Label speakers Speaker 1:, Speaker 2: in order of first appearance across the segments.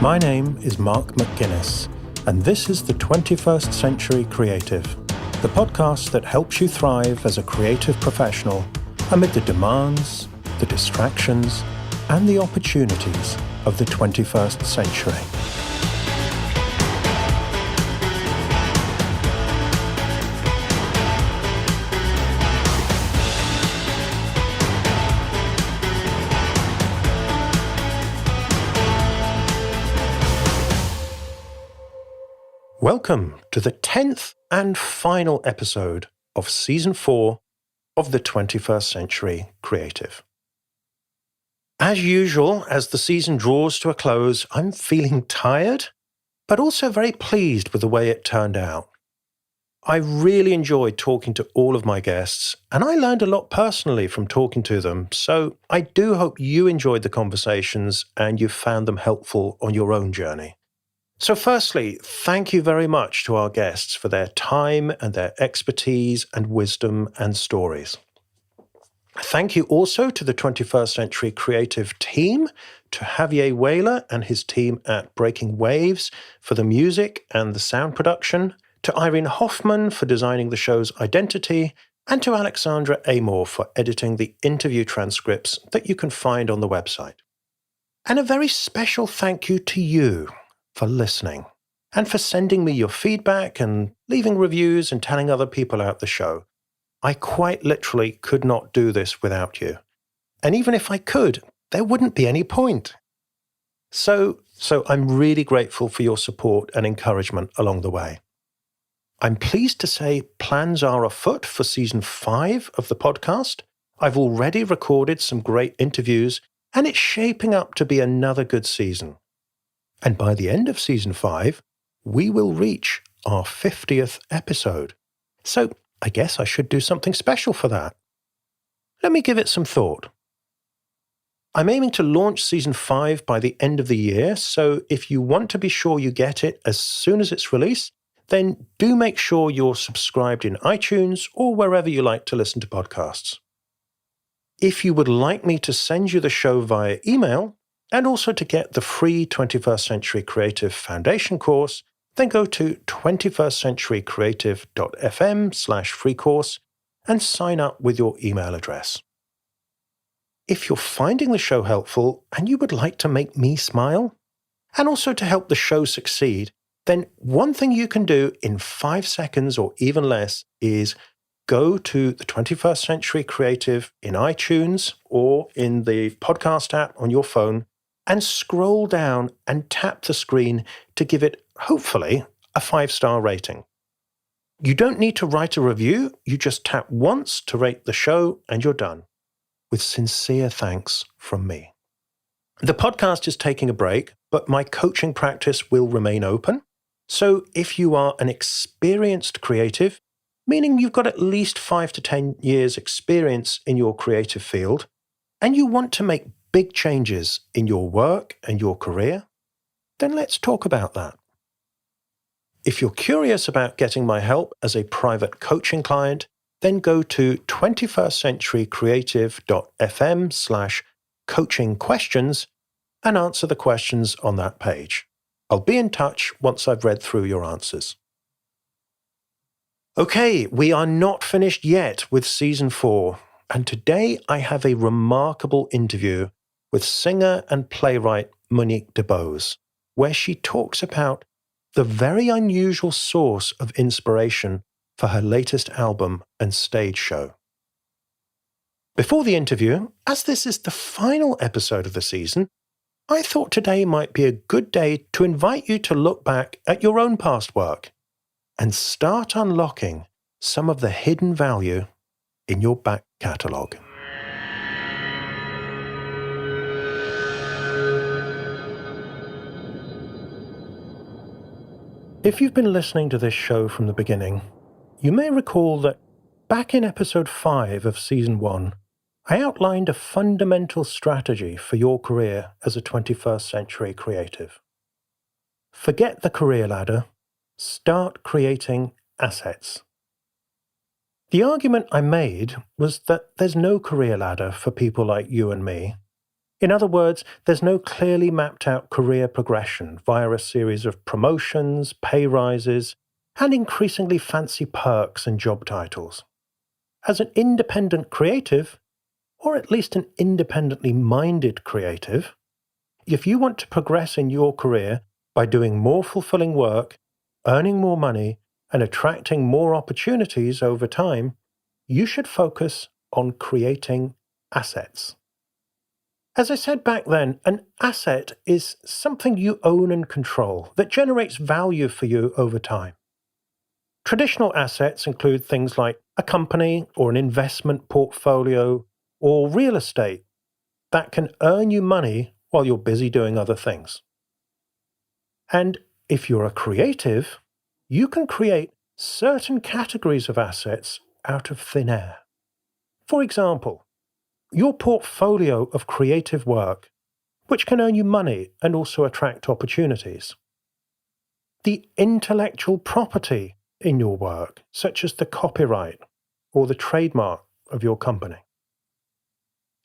Speaker 1: My name is Mark McGuinness, and this is the 21st Century Creative, the podcast that helps you thrive as a creative professional amid the demands, the distractions, and the opportunities of the 21st century. Welcome to the 10th and final episode of Season 4 of the 21st Century Creative. As usual, as the season draws to a close, I'm feeling tired, but also very pleased with the way it turned out. I really enjoyed talking to all of my guests, and I learned a lot personally from talking to them, so I do hope you enjoyed the conversations and you found them helpful on your own journey. So firstly, thank you very much to our guests for their time and their expertise and wisdom and stories. Thank you also to the 21st Century Creative team, to Javier Whaler and his team at Breaking Waves for the music and the sound production, to Irene Hoffman for designing the show's identity, and to Alexandra Amor for editing the interview transcripts that you can find on the website. And a very special thank you to you for listening and for sending me your feedback and leaving reviews and telling other people about the show. I quite literally could not do this without you. And even if I could, there wouldn't be any point. So I'm really grateful for your support and encouragement along the way. I'm pleased to say plans are afoot for Season 5 of the podcast. I've already recorded some great interviews, and it's shaping up to be another good season. And by the end of Season 5, we will reach our 50th episode. So I guess I should do something special for that. Let me give it some thought. I'm aiming to launch Season 5 by the end of the year, so if you want to be sure you get it as soon as it's released, then do make sure you're subscribed in iTunes or wherever you like to listen to podcasts. If you would like me to send you the show via email, and also to get the free 21st Century Creative Foundation course, then go to 21stcenturycreative.fm/free course and sign up with your email address. If you're finding the show helpful and you would like to make me smile, and also to help the show succeed, then one thing you can do in 5 seconds or even less is go to the 21st Century Creative in iTunes or in the podcast app on your phone and scroll down and tap the screen to give it, hopefully, a 5-star rating. You don't need to write a review, you just tap once to rate the show and you're done. With sincere thanks from me. The podcast is taking a break, but my coaching practice will remain open. So if you are an experienced creative, meaning you've got at least 5 to 10 years experience in your creative field, and you want to make big changes in your work and your career, then let's talk about that. If you're curious about getting my help as a private coaching client, then go to 21stcenturycreative.fm/coaching questions and answer the questions on that page. I'll be in touch once I've read through your answers. Okay, we are not finished yet with Season 4, and today I have a remarkable interview with singer and playwright Monique DeBose, where she talks about the very unusual source of inspiration for her latest album and stage show. Before the interview, as this is the final episode of the season, I thought today might be a good day to invite you to look back at your own past work and start unlocking some of the hidden value in your back catalogue. If you've been listening to this show from the beginning, you may recall that back in episode 5 of Season 1, I outlined a fundamental strategy for your career as a 21st century creative. Forget the career ladder, start creating assets. The argument I made was that there's no career ladder for people like you and me. In other words, there's no clearly mapped out career progression via a series of promotions, pay rises, and increasingly fancy perks and job titles. As an independent creative, or at least an independently minded creative, if you want to progress in your career by doing more fulfilling work, earning more money, and attracting more opportunities over time, you should focus on creating assets. As I said back then, an asset is something you own and control that generates value for you over time. Traditional assets include things like a company or an investment portfolio or real estate that can earn you money while you're busy doing other things. And if you're a creative, you can create certain categories of assets out of thin air. For example, your portfolio of creative work, which can earn you money and also attract opportunities. The intellectual property in your work, such as the copyright or the trademark of your company.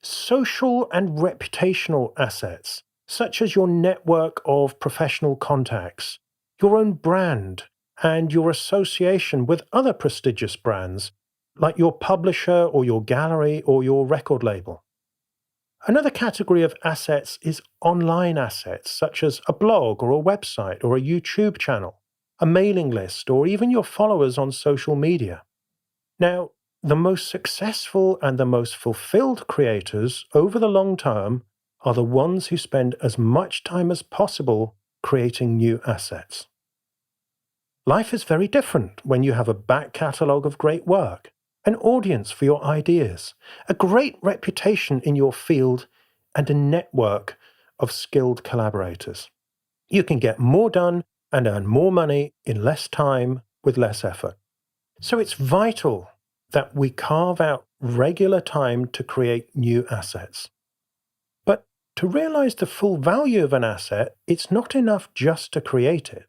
Speaker 1: Social and reputational assets, such as your network of professional contacts, your own brand, and your association with other prestigious brands, like your publisher or your gallery or your record label. Another category of assets is online assets, such as a blog or a website or a YouTube channel, a mailing list, or even your followers on social media. Now, the most successful and the most fulfilled creators over the long term are the ones who spend as much time as possible creating new assets. Life is very different when you have a back catalogue of great work, an audience for your ideas, a great reputation in your field, and a network of skilled collaborators. You can get more done and earn more money in less time with less effort. So it's vital that we carve out regular time to create new assets. But to realize the full value of an asset, it's not enough just to create it.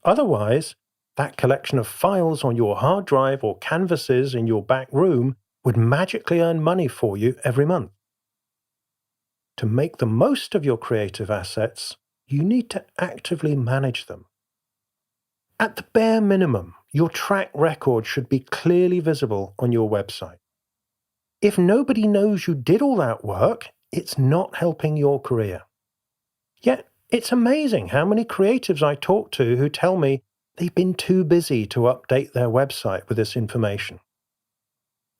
Speaker 1: Otherwise, that collection of files on your hard drive or canvases in your back room would magically earn money for you every month. To make the most of your creative assets, you need to actively manage them. At the bare minimum, your track record should be clearly visible on your website. If nobody knows you did all that work, it's not helping your career. Yet, it's amazing how many creatives I talk to who tell me they've been too busy to update their website with this information.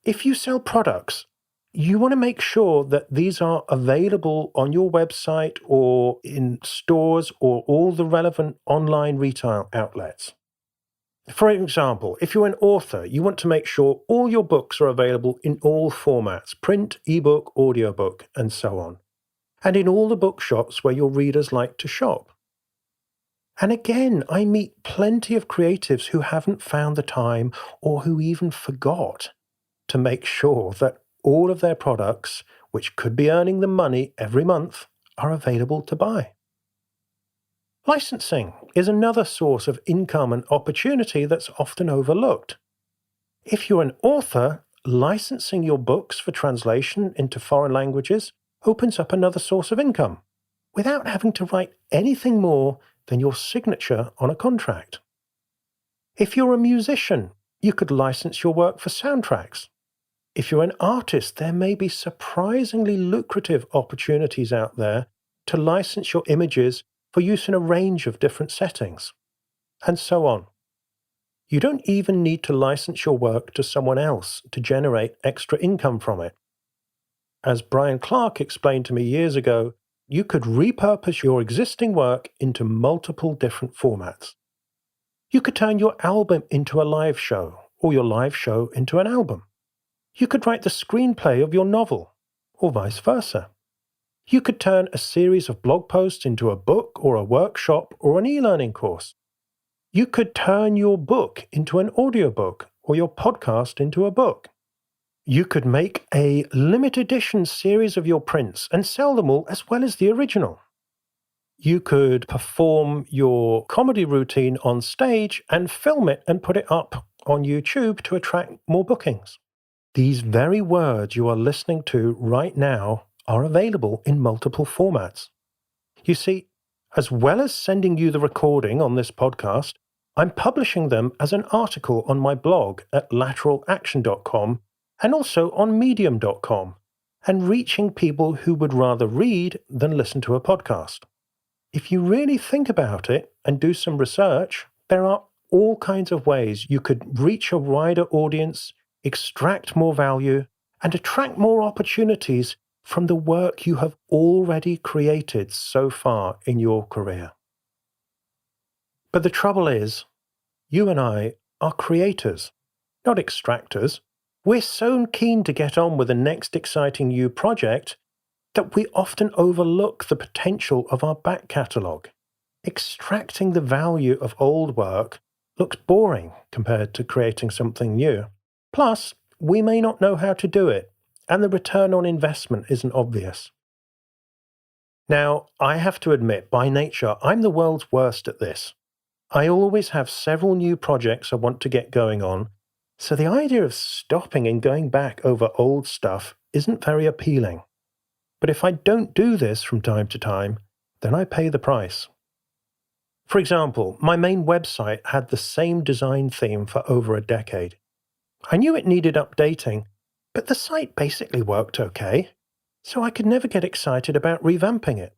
Speaker 1: If you sell products, you want to make sure that these are available on your website or in stores or all the relevant online retail outlets. For example, if you're an author, you want to make sure all your books are available in all formats, print, ebook, audiobook, and so on, and in all the bookshops where your readers like to shop. And again, I meet plenty of creatives who haven't found the time or who even forgot to make sure that all of their products, which could be earning them money every month, are available to buy. Licensing is another source of income and opportunity that's often overlooked. If you're an author, licensing your books for translation into foreign languages opens up another source of income, without having to write anything more than your signature on a contract. If you're a musician, you could license your work for soundtracks. If you're an artist, there may be surprisingly lucrative opportunities out there to license your images for use in a range of different settings, and so on. You don't even need to license your work to someone else to generate extra income from it. As Brian Clark explained to me years ago, you could repurpose your existing work into multiple different formats. You could turn your album into a live show, or your live show into an album. You could write the screenplay of your novel, or vice versa. You could turn a series of blog posts into a book or a workshop or an e-learning course. You could turn your book into an audiobook or your podcast into a book. You could make a limited edition series of your prints and sell them all as well as the original. You could perform your comedy routine on stage and film it and put it up on YouTube to attract more bookings. These very words you are listening to right now are available in multiple formats. You see, as well as sending you the recording on this podcast, I'm publishing them as an article on my blog at lateralaction.com and also on medium.com, and reaching people who would rather read than listen to a podcast. If you really think about it and do some research, there are all kinds of ways you could reach a wider audience, extract more value, and attract more opportunities from the work you have already created so far in your career. But the trouble is, you and I are creators, not extractors. We're so keen to get on with the next exciting new project that we often overlook the potential of our back catalogue. Extracting the value of old work looks boring compared to creating something new. Plus, we may not know how to do it, and the return on investment isn't obvious. Now, I have to admit, by nature, I'm the world's worst at this. I always have several new projects I want to get going on, so the idea of stopping and going back over old stuff isn't very appealing. But if I don't do this from time to time, then I pay the price. For example, my main website had the same design theme for over a decade. I knew it needed updating, but the site basically worked okay, so I could never get excited about revamping it.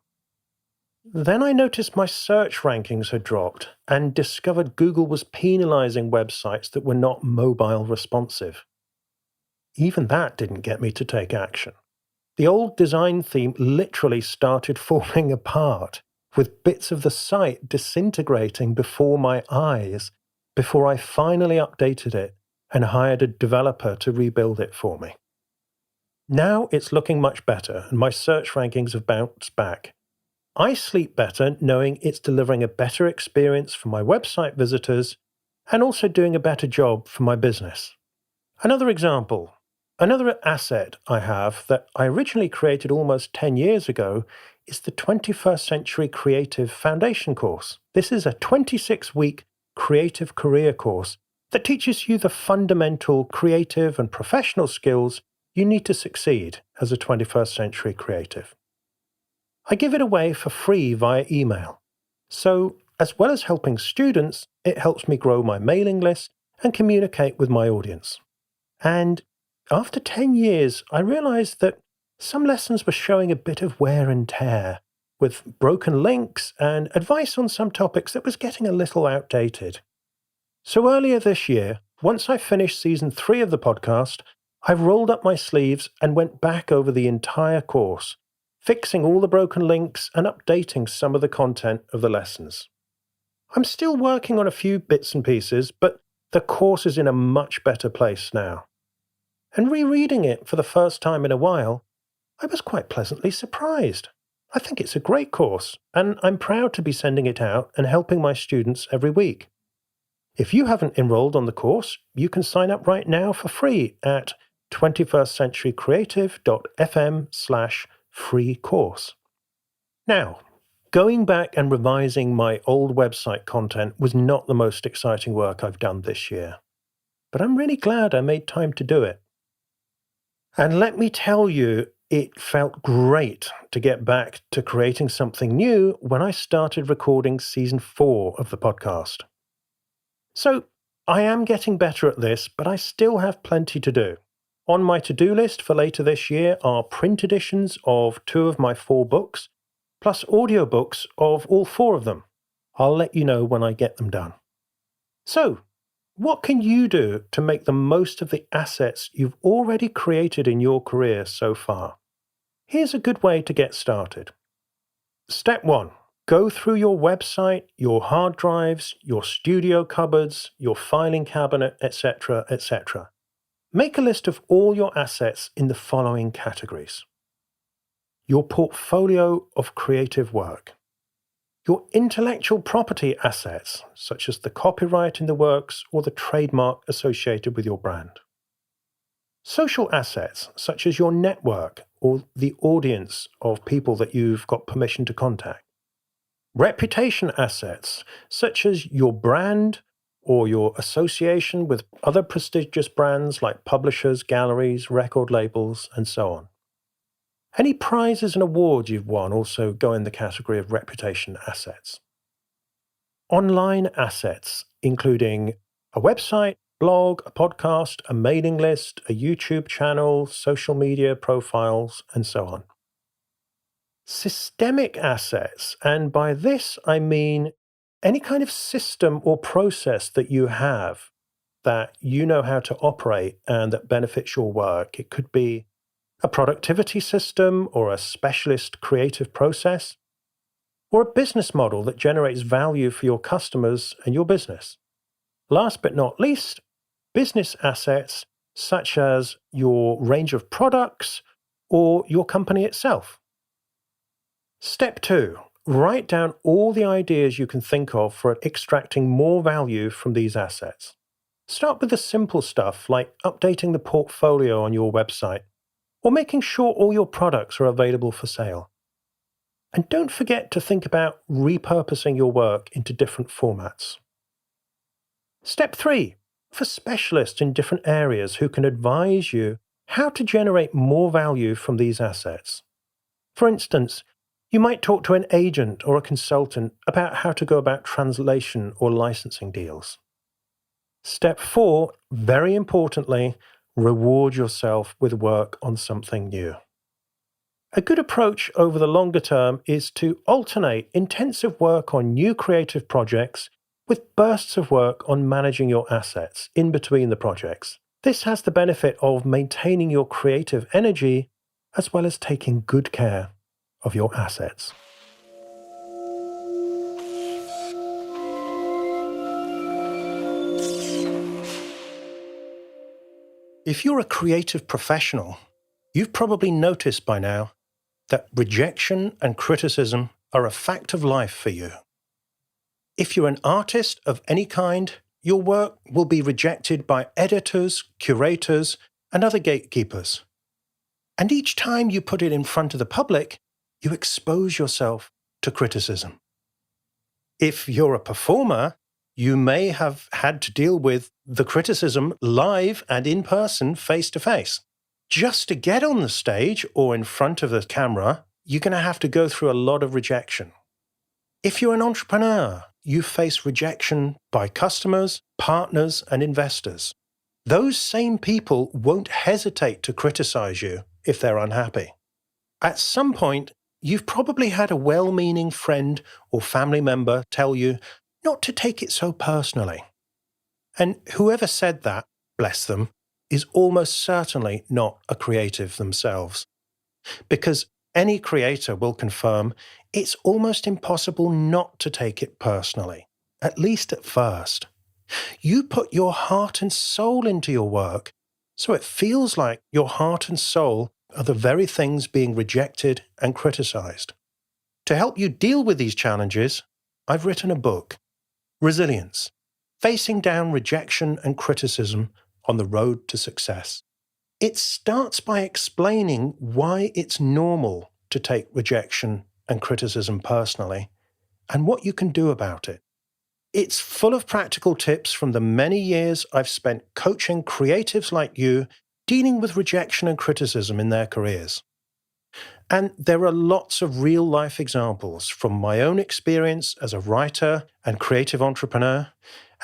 Speaker 1: Then I noticed my search rankings had dropped and discovered Google was penalizing websites that were not mobile responsive. Even that didn't get me to take action. The old design theme literally started falling apart, with bits of the site disintegrating before my eyes, before I finally updated it and hired a developer to rebuild it for me. Now it's looking much better, and my search rankings have bounced back. I sleep better knowing it's delivering a better experience for my website visitors and also doing a better job for my business. Another example. Another asset I have that I originally created almost 10 years ago is the 21st Century Creative Foundation course. This is a 26-week creative career course that teaches you the fundamental creative and professional skills you need to succeed as a 21st century creative. I give it away for free via email. So, as well as helping students, it helps me grow my mailing list and communicate with my audience. And after 10 years, I realized that some lessons were showing a bit of wear and tear, with broken links and advice on some topics that was getting a little outdated. So earlier this year, once I finished season 3 of the podcast, I rolled up my sleeves and went back over the entire course, fixing all the broken links and updating some of the content of the lessons. I'm still working on a few bits and pieces, but the course is in a much better place now. And rereading it for the first time in a while, I was quite pleasantly surprised. I think it's a great course, and I'm proud to be sending it out and helping my students every week. If you haven't enrolled on the course, you can sign up right now for free at 21stcenturycreative.fm/free course. Now, going back and revising my old website content was not the most exciting work I've done this year, but I'm really glad I made time to do it. And let me tell you, it felt great to get back to creating something new when I started recording season 4 of the podcast. So, I am getting better at this, but I still have plenty to do. On my to-do list for later this year are print editions of 2 of my 4 books, plus audiobooks of all 4 of them. I'll let you know when I get them done. So, what can you do to make the most of the assets you've already created in your career so far? Here's a good way to get started. Step 1. Go through your website, your hard drives, your studio cupboards, your filing cabinet, etc., etc. Make a list of all your assets in the following categories. Your portfolio of creative work. Your intellectual property assets, such as the copyright in the works or the trademark associated with your brand. Social assets, such as your network or the audience of people that you've got permission to contact. Reputation assets, such as your brand or your association with other prestigious brands like publishers, galleries, record labels, and so on. Any prizes and awards you've won also go in the category of reputation assets. Online assets, including a website, blog, a podcast, a mailing list, a YouTube channel, social media profiles, and so on. Systemic assets, and by this I mean any kind of system or process that you have that you know how to operate and that benefits your work. It could be a productivity system or a specialist creative process, or a business model that generates value for your customers and your business. Last but not least, business assets such as your range of products or your company itself. Step 2. Write down all the ideas you can think of for extracting more value from these assets. Start with the simple stuff like updating the portfolio on your website or making sure all your products are available for sale. And don't forget to think about repurposing your work into different formats. Step 3. For specialists in different areas who can advise you how to generate more value from these assets. For instance, you might talk to an agent or a consultant about how to go about translation or licensing deals. Step 4, very importantly, reward yourself with work on something new. A good approach over the longer term is to alternate intensive work on new creative projects with bursts of work on managing your assets in between the projects. This has the benefit of maintaining your creative energy as well as taking good care of your assets. If you're a creative professional, you've probably noticed by now that rejection and criticism are a fact of life for you. If you're an artist of any kind, your work will be rejected by editors, curators, and other gatekeepers. And each time you put it in front of the public, you expose yourself to criticism. If you're a performer, you may have had to deal with the criticism live and in person, face to face. Just to get on the stage or in front of the camera, you're going to have to go through a lot of rejection. If you're an entrepreneur, you face rejection by customers, partners, and investors. Those same people won't hesitate to criticize you if they're unhappy. At some point, you've probably had a well-meaning friend or family member tell you not to take it so personally. And whoever said that, bless them, is almost certainly not a creative themselves. Because any creator will confirm it's almost impossible not to take it personally, at least at first. You put your heart and soul into your work, so it feels like your heart and soul are the very things being rejected and criticized. To help you deal with these challenges, I've written a book, Resilience, Facing Down Rejection and Criticism on the Road to Success. It starts by explaining why it's normal to take rejection and criticism personally and what you can do about it. It's full of practical tips from the many years I've spent coaching creatives like you dealing with rejection and criticism in their careers. And there are lots of real-life examples from my own experience as a writer and creative entrepreneur,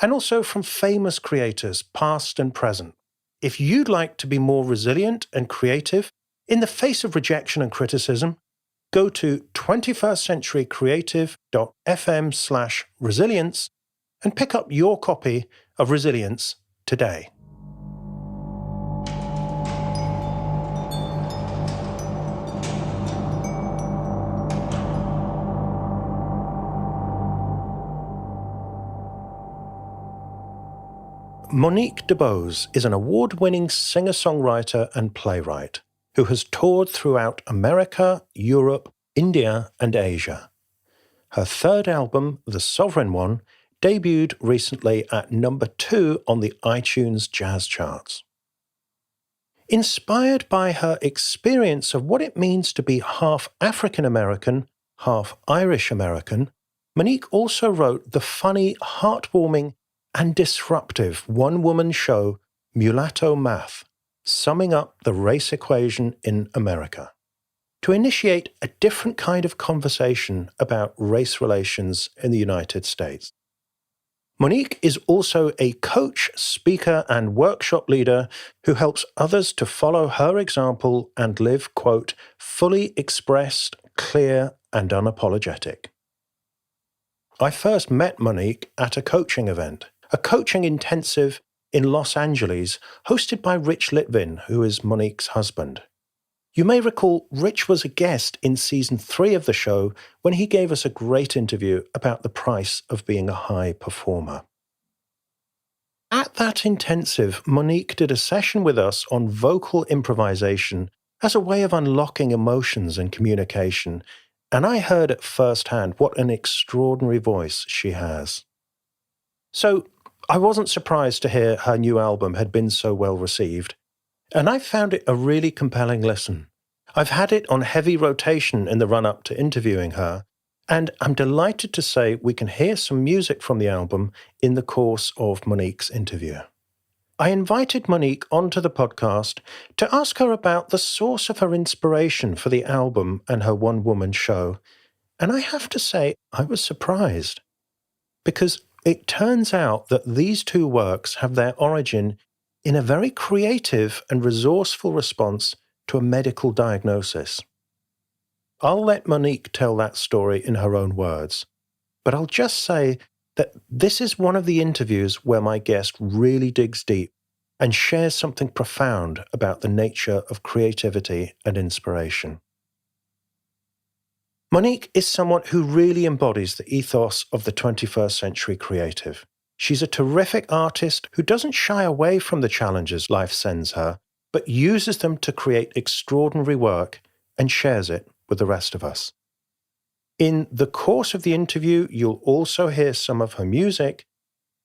Speaker 1: and also from famous creators, past and present. If you'd like to be more resilient and creative in the face of rejection and criticism, go to 21stcenturycreative.fm/resilience and pick up your copy of Resilience today. Monique DeBose is an award-winning singer-songwriter and playwright who has toured throughout America, Europe, India, and Asia. Her third album, The Sovereign One, debuted recently at number 2 on the iTunes Jazz charts. Inspired by her experience of what it means to be half African-American, half Irish-American, Monique also wrote the funny, heartwarming, and disruptive one-woman show Mulatto Math, summing up the race equation in America. to initiate a different kind of conversation about race relations in the United States. Monique is also a coach, speaker, and workshop leader who helps others to follow her example and live, quote, fully expressed, clear, and unapologetic. I first met Monique at a coaching event, a coaching intensive in Los Angeles, hosted by Rich Litvin, who is Monique's husband. You may recall Rich was a guest in season 3 of the show when he gave us a great interview about the price of being a high performer. At that intensive, Monique did a session with us on vocal improvisation as a way of unlocking emotions and communication, and I heard at first hand what an extraordinary voice she has. So I wasn't surprised to hear her new album had been so well received, and I found it a really compelling listen. I've had it on heavy rotation in the run-up to interviewing her, and I'm delighted to say we can hear some music from the album in the course of Monique's interview. I invited Monique onto the podcast to ask her about the source of her inspiration for the album and her one-woman show, and I have to say I was surprised, because it turns out that these two works have their origin in a very creative and resourceful response to a medical diagnosis. I'll let Monique tell that story in her own words, but I'll just say that this is one of the interviews where my guest really digs deep and shares something profound about the nature of creativity and inspiration. Monique is someone who really embodies the ethos of the 21st century creative. She's a terrific artist who doesn't shy away from the challenges life sends her, but uses them to create extraordinary work and shares it with the rest of us. In the course of the interview, you'll also hear some of her music,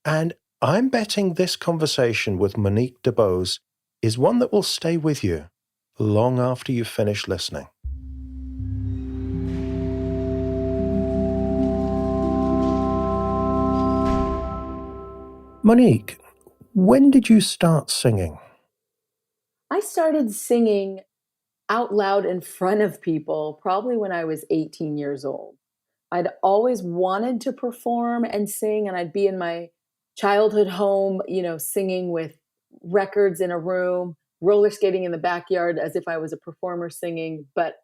Speaker 1: and I'm betting this conversation with Monique DeBose is one that will stay with you long after you've finished listening. Monique, when did you start singing?
Speaker 2: I started singing out loud in front of people probably when I was 18 years old. I'd always wanted to perform and sing, and I'd be in my childhood home, singing with records in a room, roller skating in the backyard as if I was a performer singing. But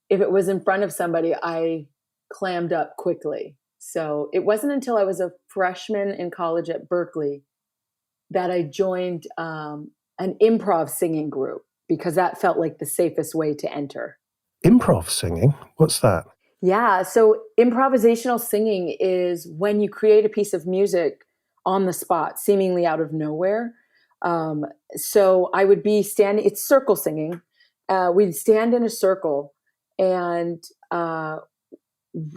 Speaker 2: if it was in front of somebody, I clammed up quickly. So it wasn't until I was a freshman in college at Berkeley that I joined an improv singing group, because that felt like the safest way to enter.
Speaker 1: Improv singing? What's that?
Speaker 2: Yeah, so improvisational singing is when you create a piece of music on the spot, seemingly out of nowhere. So I would be standing, it's circle singing. We'd stand in a circle and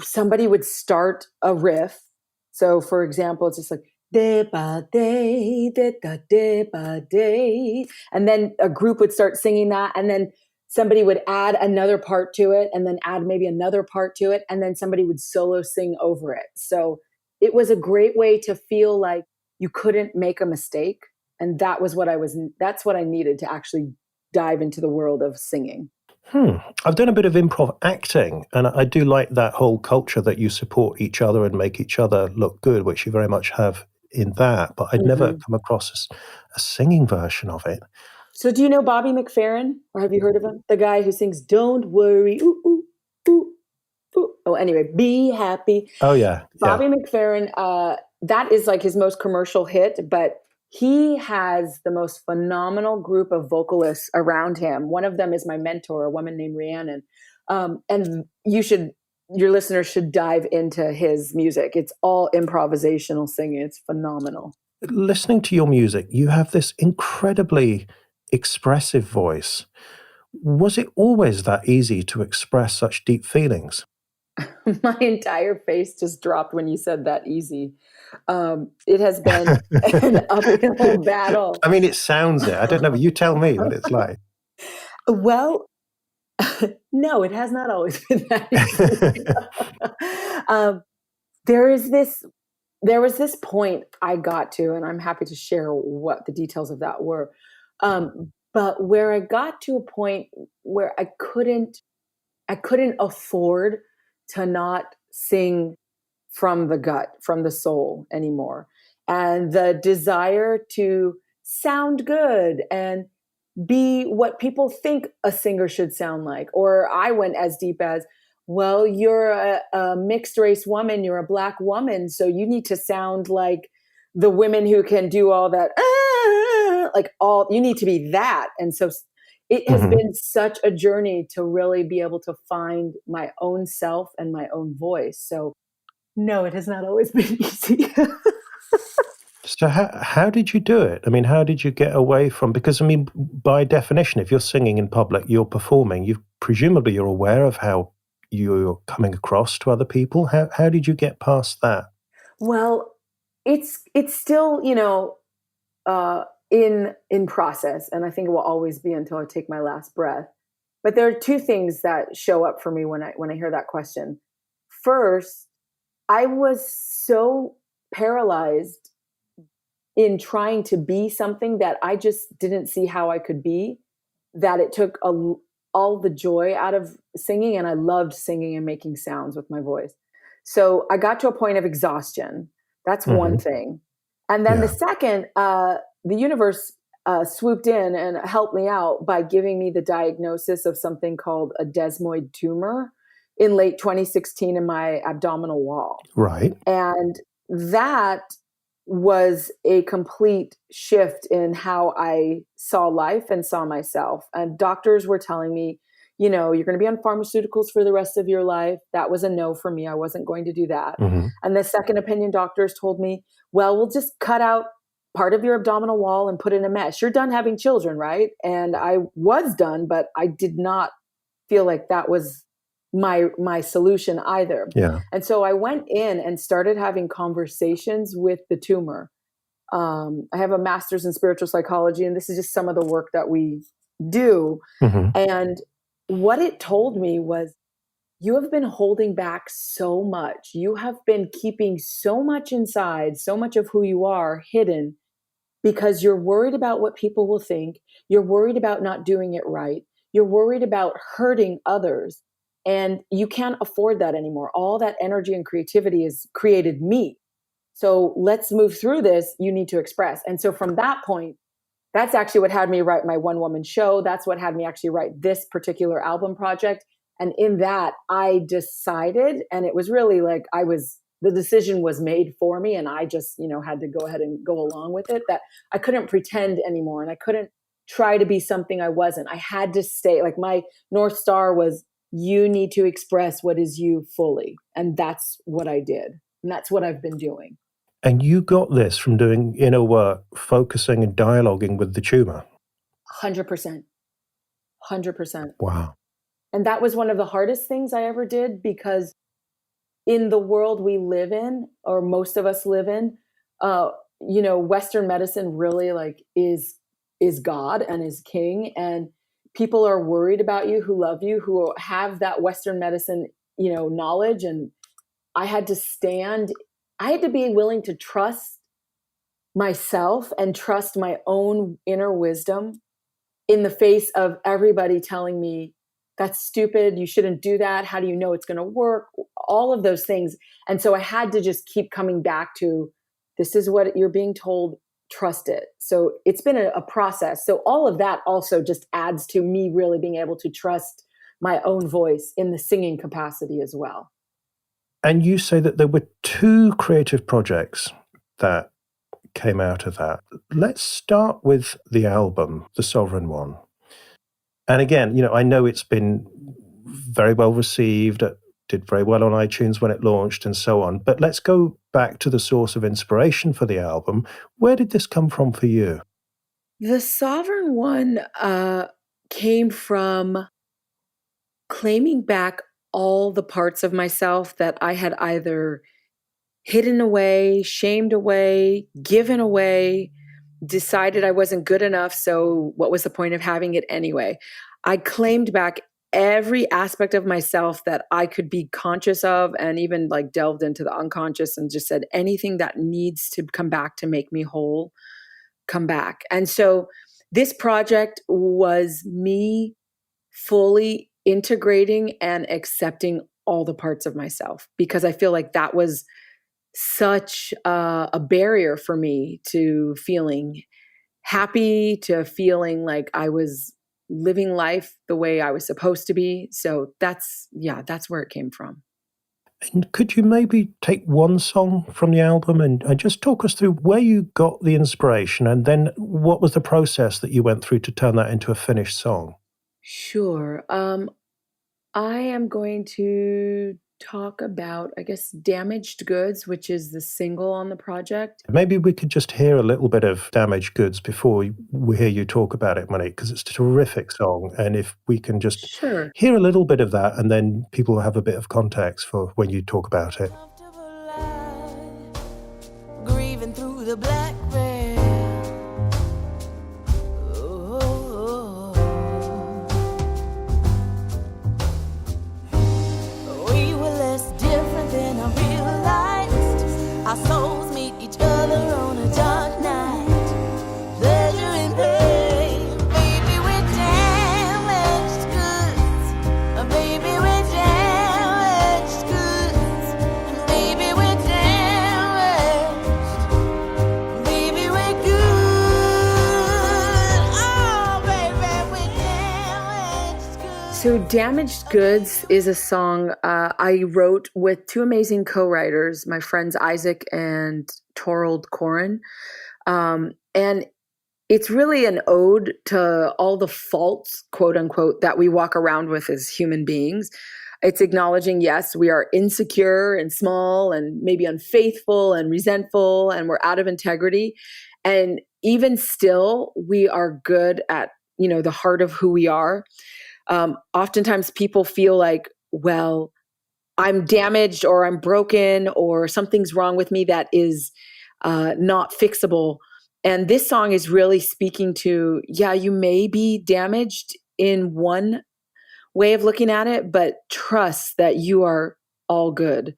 Speaker 2: somebody would start a riff. So for example, it's just like, de ba de, de da de ba de. And then a group would start singing that. And then somebody would add another part to it, and then add maybe another part to it. And then somebody would solo sing over it. So it was a great way to feel like you couldn't make a mistake. And that's what I needed to actually dive into the world of singing.
Speaker 1: I've done a bit of improv acting, and I do like that whole culture that you support each other and make each other look good, which you very much have in that, but I'd never come across a singing version of it.
Speaker 2: So do you know Bobby McFerrin, or have you heard of him? The guy who sings, "Don't worry, ooh, ooh, ooh, ooh." Oh, anyway, be happy.
Speaker 1: Oh, yeah.
Speaker 2: Bobby McFerrin, that is like his most commercial hit, but he has the most phenomenal group of vocalists around him. One of them is my mentor, a woman named Rhiannon. And your listeners should dive into his music. It's all improvisational singing. It's phenomenal.
Speaker 1: Listening to your music, you have this incredibly expressive voice. Was it always that easy to express such deep feelings?
Speaker 2: My entire face just dropped when you said that easy. It has been an uphill battle.
Speaker 1: I mean, it sounds it. I don't know. You tell me what it's like.
Speaker 2: Well, no, it has not always been that easy. There was this point I got to, and I'm happy to share what the details of that were. But where I got to a point where I couldn't I couldn't afford to not sing from the gut, from the soul anymore. And the desire to sound good and be what people think a singer should sound like. Or I went as deep as, well, you're a mixed race woman, you're a Black woman, so you need to sound like the women who can do all that, like all, you need to be that. And so it has been such a journey to really be able to find my own self and my own voice. So no, it has not always been easy.
Speaker 1: So how did you do it? I mean, how did you get away from, because I mean, by definition, if you're singing in public, you're performing, presumably you're aware of how you're coming across to other people. How did you get past that?
Speaker 2: Well, it's still, in process, and I think it will always be until I take my last breath. But there are two things that show up for me when I hear that question. First, I was so paralyzed in trying to be something that I just didn't see how I could be, that it took all the joy out of singing, and I loved singing and making sounds with my voice. So I got to a point of exhaustion. That's one thing. And then the second, the universe swooped in and helped me out by giving me the diagnosis of something called a desmoid tumor in late 2016 in my abdominal wall.
Speaker 1: Right.
Speaker 2: And that was a complete shift in how I saw life and saw myself. And doctors were telling me, you're going to be on pharmaceuticals for the rest of your life. That was a no for me. I wasn't going to do that. And the second opinion doctors told me, well, we'll just cut out part of your abdominal wall and put in a mesh. You're done having children, right? And I was done, but I did not feel like that was my solution either.
Speaker 1: Yeah.
Speaker 2: And so I went in and started having conversations with the tumor. I have a master's in spiritual psychology, and this is just some of the work that we do. And what it told me was, you have been holding back so much. You have been keeping so much inside, so much of who you are hidden, because you're worried about what people will think. You're worried about not doing it right. You're worried about hurting others. And you can't afford that anymore. All that energy and creativity has created me. So let's move through this. You need to express. And so from that point, that's actually what had me write my one-woman show. That's what had me actually write this particular album project. And in that, I decided, and it was really like the decision was made for me, and I just, had to go ahead and go along with it, that I couldn't pretend anymore, and I couldn't try to be something I wasn't. I had to stay, like my North Star was, you need to express what is you fully. And that's what I did. And that's what I've been doing.
Speaker 1: And you got this from doing inner work, focusing and dialoguing with the tumor?
Speaker 2: 100%. 100%.
Speaker 1: Wow.
Speaker 2: And that was one of the hardest things I ever did, because in the world we live in, or most of us live in, Western medicine really is God and is king. And people are worried about you, who love you, who have that Western medicine, knowledge. And I had to be willing to trust myself and trust my own inner wisdom in the face of everybody telling me, that's stupid, you shouldn't do that, how do you know it's going to work, all of those things. And so I had to just keep coming back to, this is what you're being told, trust it. So it's been a process. So all of that also just adds to me really being able to trust my own voice in the singing capacity as well.
Speaker 1: And you say that there were 2 creative projects that came out of that. Let's start with the album, The Sovereign One. And again, I know it's been very well received, did very well on iTunes when it launched and so on. But let's go back to the source of inspiration for the album. Where did this come from for you?
Speaker 2: The Sovereign One came from claiming back all the parts of myself that I had either hidden away, shamed away, given away, decided I wasn't good enough. So what was the point of having it anyway? I claimed back every aspect of myself that I could be conscious of, and even delved into the unconscious and just said, anything that needs to come back to make me whole, come back. And so this project was me fully integrating and accepting all the parts of myself, because I feel like that was such a barrier for me to feeling happy, to feeling like I was living life the way I was supposed to be. So that's where it came from.
Speaker 1: And could you maybe take one song from the album and just talk us through where you got the inspiration, and then what was the process that you went through to turn that into a finished song?
Speaker 2: Sure. I am going to talk about, I guess, Damaged Goods, which is the single on the project.
Speaker 1: Maybe we could just hear a little bit of Damaged Goods before we hear you talk about it, Monique, because it's a terrific song. And if we can just
Speaker 2: Sure.
Speaker 1: hear a little bit of that, and then people will have a bit of context for when you talk about it.
Speaker 3: Grieving through the black veil. We were less different than I realized. Our souls meet each other on a dark night. Pleasure and pain. Baby, we're damaged goods. Baby, we're damaged goods. Baby, we're damaged. Baby, we're good. Oh, baby, we're damaged goods.
Speaker 2: So Damaged Goods is a song I wrote with two amazing co-writers, my friends Isaac and Torald Corin. And it's really an ode to all the faults, quote unquote, that we walk around with as human beings. It's acknowledging, yes, we are insecure and small and maybe unfaithful and resentful, and we're out of integrity. And even still, we are good at, the heart of who we are. Oftentimes people feel like, well, I'm damaged or I'm broken or something's wrong with me that is not fixable. And this song is really speaking to, yeah, you may be damaged in one way of looking at it, but trust that you are all good.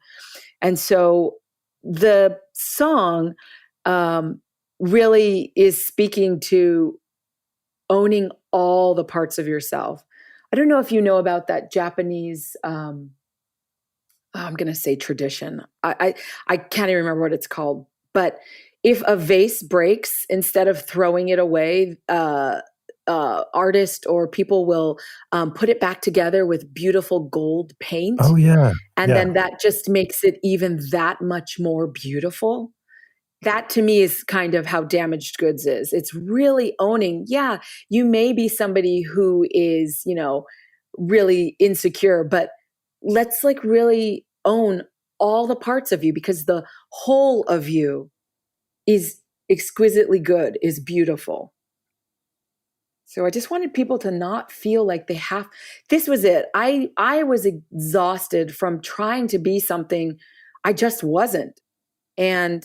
Speaker 2: And so the song really is speaking to owning all the parts of yourself. I don't know if you know about that Japanese, I'm going to say tradition. I can't even remember what it's called. But if a vase breaks, instead of throwing it away, artists or people will put it back together with beautiful gold paint.
Speaker 1: Oh, yeah.
Speaker 2: And then that just makes it even that much more beautiful. That to me is kind of how Damaged Goods is. It's really owning, yeah, you may be somebody who is, really insecure, but let's really own all the parts of you, because the whole of you is exquisitely good, is beautiful. So I just wanted people to not feel like they have, this was it. I was exhausted from trying to be something I just wasn't. And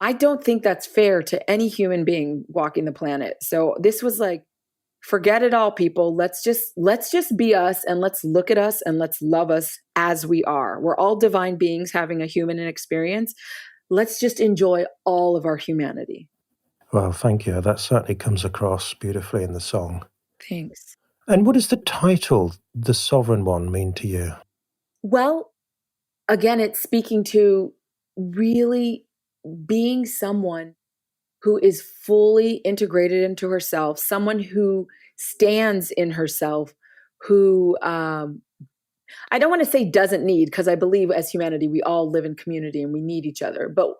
Speaker 2: I don't think that's fair to any human being walking the planet. So this was like, forget it all, people. Let's just be us, and let's look at us, and let's love us as we are. We're all divine beings having a human experience. Let's just enjoy all of our humanity.
Speaker 1: Well, thank you. That certainly comes across beautifully in the song.
Speaker 2: Thanks.
Speaker 1: And what does the title, The Sovereign One, mean to you?
Speaker 2: Well, again, it's speaking to really being someone who is fully integrated into herself, someone who stands in herself, who I don't want to say doesn't need, because I believe as humanity, we all live in community and we need each other, but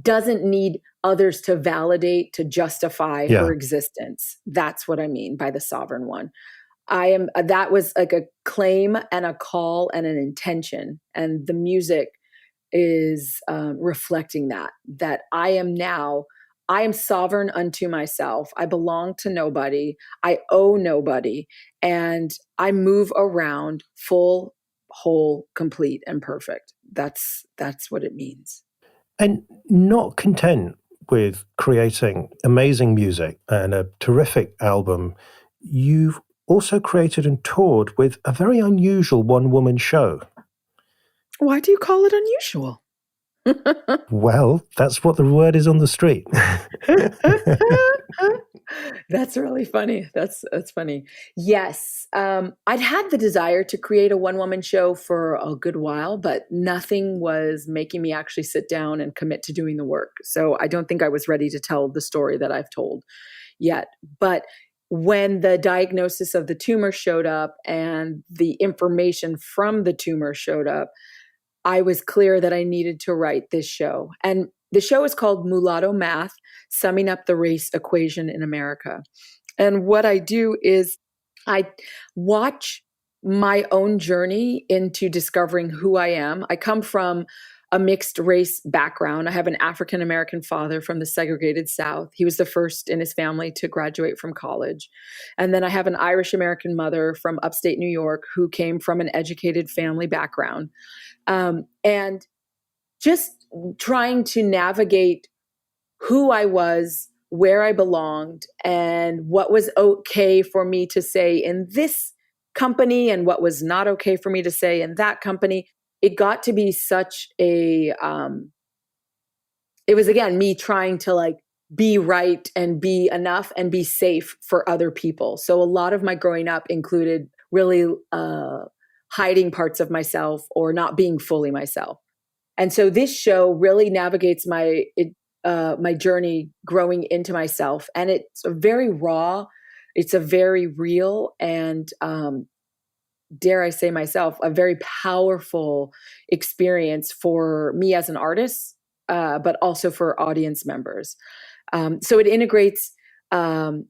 Speaker 2: doesn't need others to validate, to justify her existence. That's what I mean by the sovereign one. That was like a claim and a call and an intention. And the music is reflecting that I am sovereign unto myself. I belong to nobody. I owe nobody. And I move around full, whole, complete, and perfect. That's what it means.
Speaker 1: And not content with creating amazing music and a terrific album, you've also created and toured with a very unusual one-woman show.
Speaker 2: Why do you call it unusual?
Speaker 1: Well, that's what the word is on the street.
Speaker 2: That's really funny. That's funny. Yes. I'd had the desire to create a one-woman show for a good while, but nothing was making me actually sit down and commit to doing the work. So I don't think I was ready to tell the story that I've told yet. But when the diagnosis of the tumor showed up and the information from the tumor showed up, I was clear that I needed to write this show. And the show is called Mulatto Math, Summing Up the Race Equation in America. And what I do is I watch my own journey into discovering who I am. I come from a mixed race background. I have an African American father from the segregated South. He was the first in his family to graduate from college. And then I have an Irish American mother from upstate New York who came from an educated family background. And just trying to navigate who I was, where I belonged, and what was okay for me to say in this company and what was not okay for me to say in that company. It got to be such a, it was again, me trying to like be right and be enough and be safe for other people. So a lot of my growing up included really hiding parts of myself or not being fully myself. And so this show really navigates my journey growing into myself. And it's a very raw, it's a very real, and dare I say myself, a very powerful experience for me as an artist, but also for audience members. So it integrates, I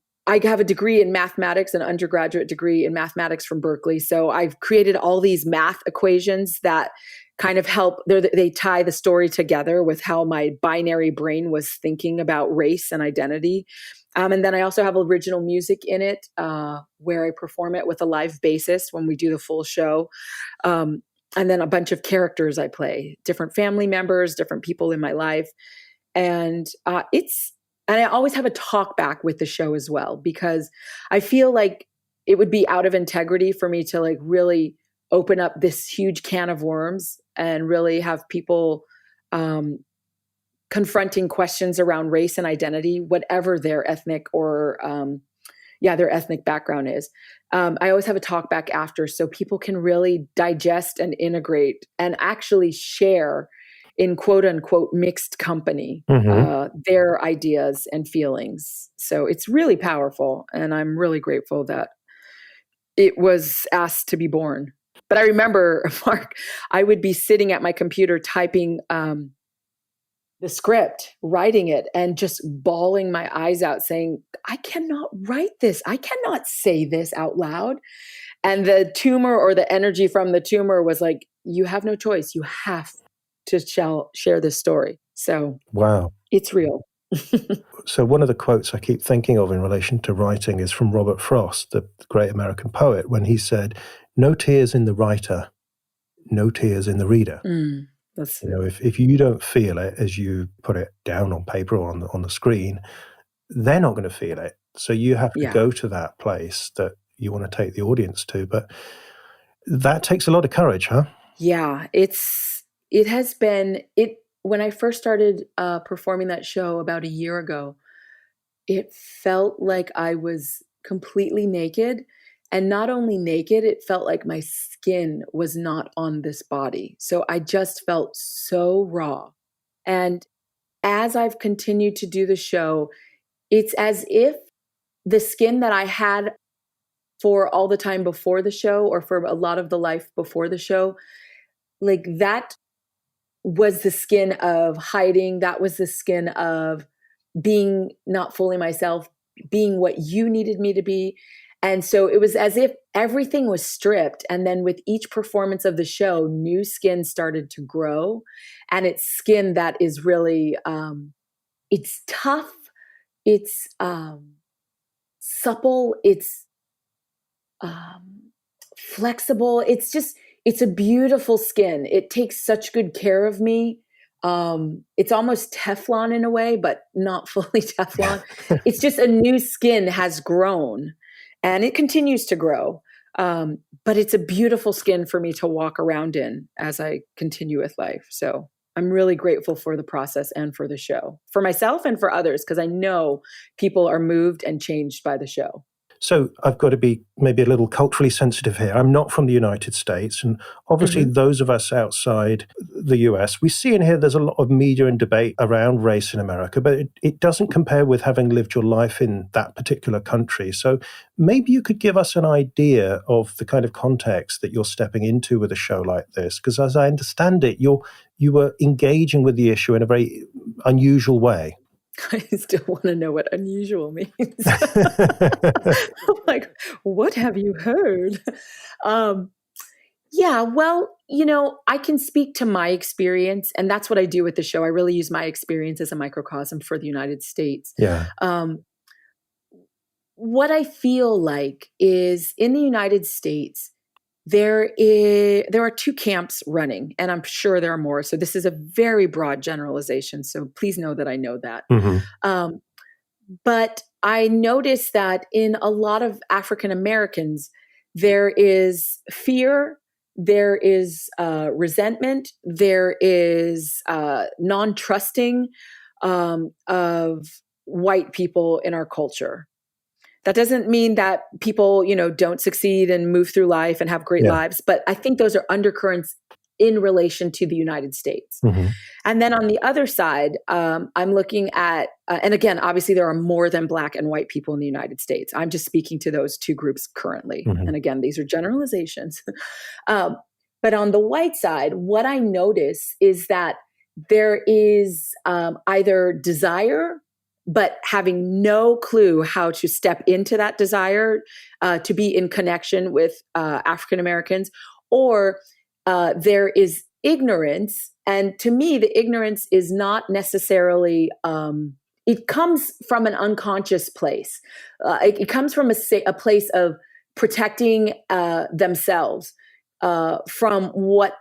Speaker 2: have a degree in mathematics, an undergraduate degree in mathematics from Berkeley. So I've created all these math equations that kind of help, they tie the story together with how my binary brain was thinking about race and identity. And then I also have original music in it, where I perform it with a live bassist when we do the full show. And then a bunch of characters I play, different family members, different people in my life. And and I always have a talk back with the show as well, because I feel like it would be out of integrity for me to like really open up this huge can of worms and really have people confronting questions around race and identity, whatever their ethnic or their ethnic background is. I always have a talk back after so people can really digest and integrate and actually share in quote unquote mixed company, their ideas and feelings. So it's really powerful. And I'm really grateful that it was asked to be born. But I remember, Mark, I would be sitting at my computer typing the script, writing it, and just bawling my eyes out saying, I cannot write this. I cannot say this out loud. And the tumor or the energy from the tumor was like, you have no choice. You have to share this story. So
Speaker 1: wow,
Speaker 2: it's real.
Speaker 1: So one of the quotes I keep thinking of in relation to writing is from Robert Frost, the great American poet, when he said, no tears in the writer, no tears in the reader.
Speaker 2: That's
Speaker 1: if you don't feel it as you put it down on paper or on the screen, they're not going to feel it. So you have to go to that place that you want to take the audience to. But that takes a lot of courage, huh?
Speaker 2: Yeah, it has been when I first started performing that show about a year ago, it felt like I was completely naked. And not only naked, it felt like my skin was not on this body. So I just felt so raw. And as I've continued to do the show, it's as if the skin that I had for all the time before the show, or for a lot of the life before the show, like that was the skin of hiding. That was the skin of being not fully myself, being what you needed me to be. And so it was as if everything was stripped. And then with each performance of the show, new skin started to grow. And it's skin that is really, it's tough. It's supple. It's flexible. It's a beautiful skin. It takes such good care of me. It's almost Teflon in a way, but not fully Teflon. It's just a new skin has grown. And it continues to grow. But it's a beautiful skin for me to walk around in as I continue with life. So I'm really grateful for the process and for the show, for myself and for others, because I know people are moved and changed by the show.
Speaker 1: So I've got to be maybe a little culturally sensitive here. I'm not from the United States. And obviously, those of us outside the US, we see and hear there's a lot of media and debate around race in America, but it doesn't compare with having lived your life in that particular country. So maybe you could give us an idea of the kind of context that you're stepping into with a show like this. Because as I understand it, you were engaging with the issue in a very unusual way.
Speaker 2: I still want to know what unusual means. I'm like, what have you heard? Yeah, well, I can speak to my experience, and that's what I do with the show. I really use my experience as a microcosm for the United States.
Speaker 1: Yeah.
Speaker 2: What I feel like is in the United States, there are two camps running, and I'm sure there are more. So this is a very broad generalization. So please know that I know that. But I noticed that in a lot of African Americans, there is fear, there is resentment, there is non-trusting of white people in our culture. That doesn't mean that people, don't succeed and move through life and have great lives, but I think those are undercurrents in relation to the United States. And then on the other side, I'm looking at, and again, obviously there are more than Black and white people in the United States. I'm just speaking to those two groups currently. And again, these are generalizations. But on the white side, what I notice is that there is either desire, but having no clue how to step into that desire to be in connection with African Americans, or there is ignorance. And to me, the ignorance is not necessarily, it comes from an unconscious place. It comes from a place of protecting themselves from what,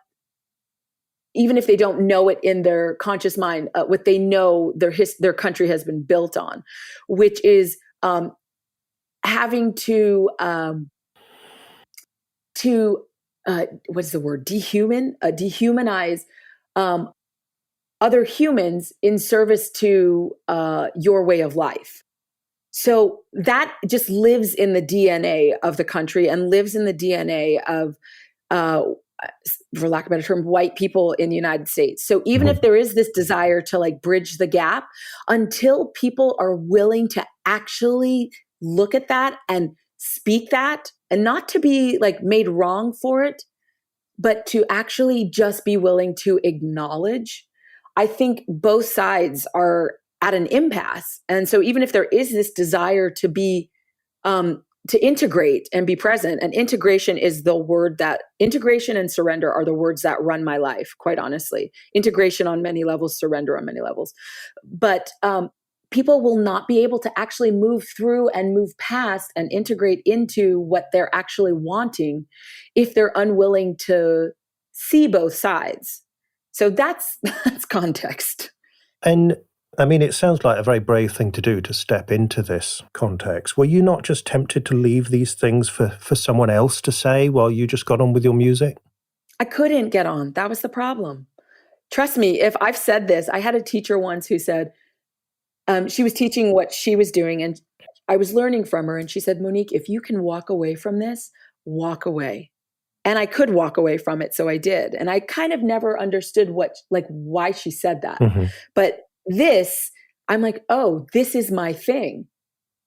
Speaker 2: even if they don't know it in their conscious mind, what they know their country has been built on, which is having to what's the word? Dehumanize other humans in service to your way of life. So that just lives in the DNA of the country and lives in the DNA of, for lack of a better term, white people in the United States. So even if there is this desire to bridge the gap, until people are willing to actually look at that and speak that, and not to be made wrong for it, but to actually just be willing to acknowledge, I think both sides are at an impasse. And so even if there is this desire to be, to integrate and be present, and integration and surrender are the words that run my life, quite honestly. Integration on many levels, surrender on many levels. But people will not be able to actually move through and move past and integrate into what they're actually wanting if they're unwilling to see both sides. So that's context.
Speaker 1: And I mean, it sounds like a very brave thing to do, to step into this context. Were you not just tempted to leave these things for someone else to say while you just got on with your music?
Speaker 2: I couldn't get on. That was the problem. Trust me, if I've said this, I had a teacher once who said, she was teaching what she was doing, and I was learning from her. And she said, Monique, if you can walk away from this, walk away. And I could walk away from it. So I did. And I kind of never understood why she said that. But this, I'm like, oh, this is my thing.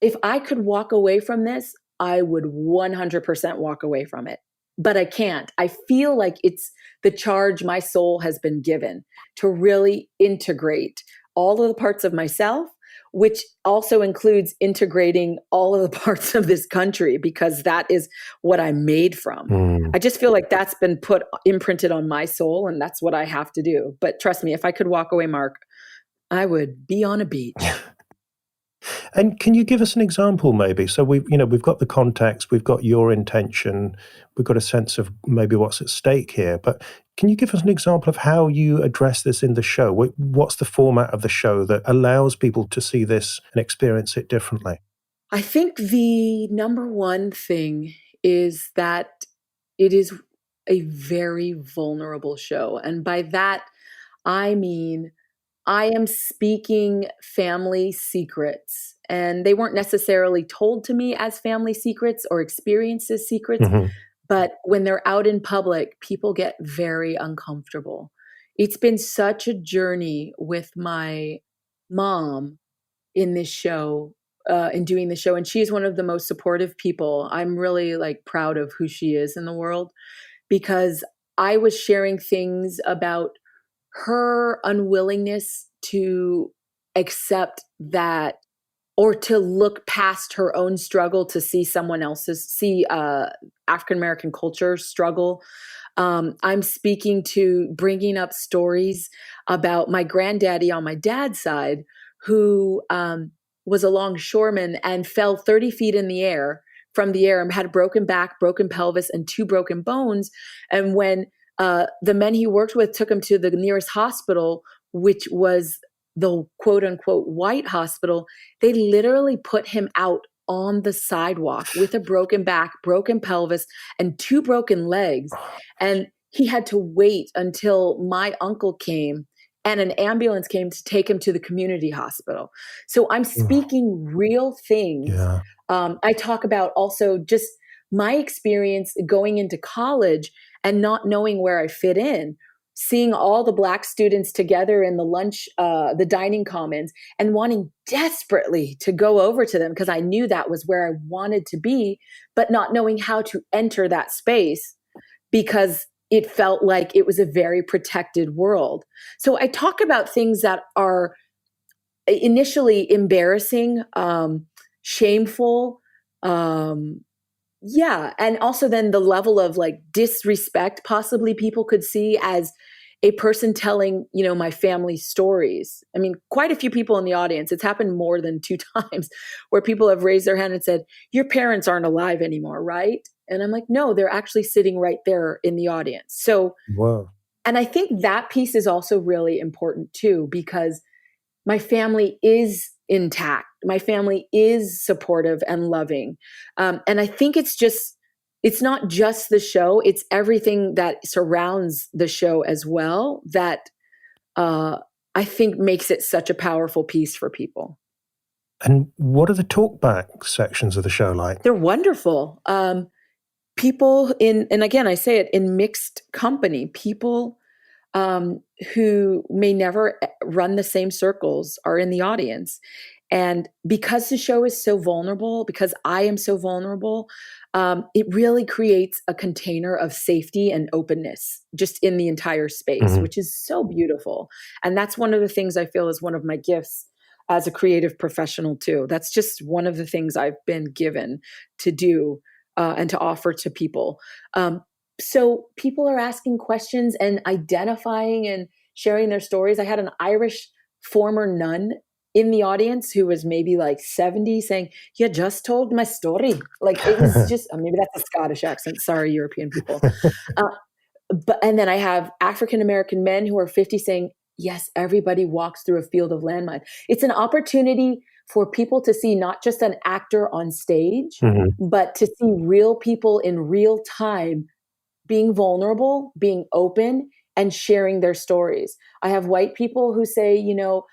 Speaker 2: If I could walk away from this, I would 100% walk away from it. But I can't. I feel like it's the charge my soul has been given to really integrate all of the parts of myself, which also includes integrating all of the parts of this country, because that is what I'm made from. I just feel like that's been imprinted on my soul, and that's what I have to do. But trust me, if I could walk away, Mark, I would be on a beach.
Speaker 1: And can you give us an example, maybe? So we've got the context, we've got your intention, we've got a sense of maybe what's at stake here. But can you give us an example of how you address this in the show? What's the format of the show that allows people to see this and experience it differently?
Speaker 2: I think the number one thing is that it is a very vulnerable show, and by that I mean, I am speaking family secrets, and they weren't necessarily told to me as family secrets or experienced as secrets,
Speaker 1: Mhm.
Speaker 2: but when they're out in public, people get very uncomfortable. It's been such a journey with my mom in this show, in doing the show, and she's one of the most supportive people. I'm really like proud of who she is in the world because I was sharing things about her unwillingness to accept that or to look past her own struggle to see someone else's, see African American culture struggle. I'm speaking to bringing up stories about my granddaddy on my dad's side, who was a longshoreman and fell 30 feet in the air from the air and had a broken back, broken pelvis, and two broken bones. And when the men he worked with took him to the nearest hospital, which was the quote unquote white hospital, they literally put him out on the sidewalk with a broken back, broken pelvis, and two broken legs. And he had to wait until my uncle came and an ambulance came to take him to the community hospital. So I'm speaking real things.
Speaker 1: Yeah.
Speaker 2: I talk about also just my experience going into college and not knowing where I fit in, seeing all the Black students together in the lunch, the dining commons, and wanting desperately to go over to them because I knew that was where I wanted to be, but not knowing how to enter that space because it felt like it was a very protected world. So I talk about things that are initially embarrassing, shameful, yeah. And also then the level of like disrespect possibly people could see as a person telling, you know, my family stories. I mean, quite a few people in the audience, it's happened more than two times where people have raised their hand and said, your parents aren't alive anymore, right? And I'm like, no, they're actually sitting right there in the audience. So,
Speaker 1: Wow.
Speaker 2: and I think that piece is also really important too, because my family is intact. My family is supportive and loving. And I think it's not just the show, it's everything that surrounds the show as well that I think makes it such a powerful piece for people.
Speaker 1: And what are the talkback sections of the show like?
Speaker 2: They're wonderful. People and again, I say it in mixed company, people who may never run the same circles are in the audience. And because the show is so vulnerable, because I am so vulnerable, it really creates a container of safety and openness just in the entire space, which is so beautiful. And that's one of the things I feel is one of my gifts as a creative professional too. That's just one of the things I've been given to do and to offer to people. So people are asking questions and identifying and sharing their stories. I had an Irish former nun in the audience who was maybe like 70 saying, you just told my story. Like it was just, maybe that's a Scottish accent. Sorry, European people. And then I have African-American men who are 50 saying, yes, everybody walks through a field of landmine. It's an opportunity for people to see not just an actor on stage, but to see real people in real time being vulnerable, being open, and sharing their stories. I have white people who say, you know,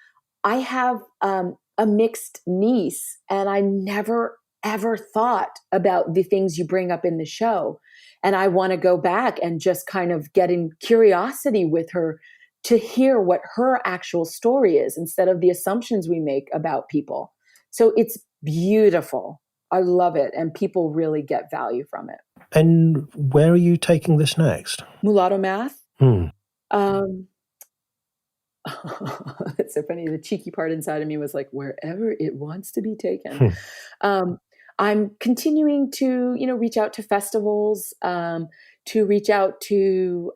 Speaker 2: I have a mixed niece, and I never, ever thought about the things you bring up in the show. And I want to go back and just kind of get in curiosity with her to hear what her actual story is instead of the assumptions we make about people. So it's beautiful. I love it. And people really get value from it.
Speaker 1: And where are you taking this next?
Speaker 2: Mulatto Math.
Speaker 1: Hmm.
Speaker 2: It's so funny. The cheeky part inside of me was like, wherever it wants to be taken. I'm continuing to, you know, reach out to festivals, to reach out to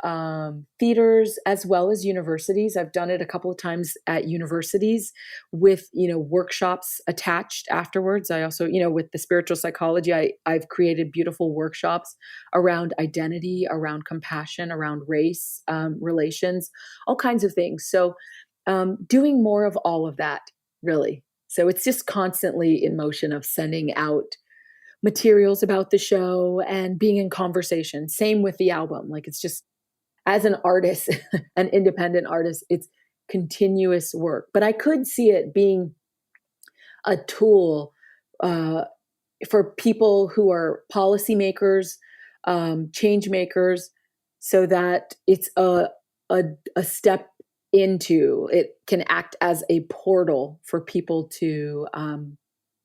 Speaker 2: theaters as well as universities. I've done it a couple of times at universities with, you know, workshops attached afterwards. I also, you know, with the spiritual psychology, I've created beautiful workshops around identity, around compassion, around race, relations, all kinds of things. So doing more of all of that, really. So it's just constantly in motion of sending out materials about the show and being in conversation. Same with the album. Like it's just as an artist, an independent artist, it's continuous work. But I could see it being a tool for people who are policymakers, change makers, so that it's a step into, it can act as a portal for people to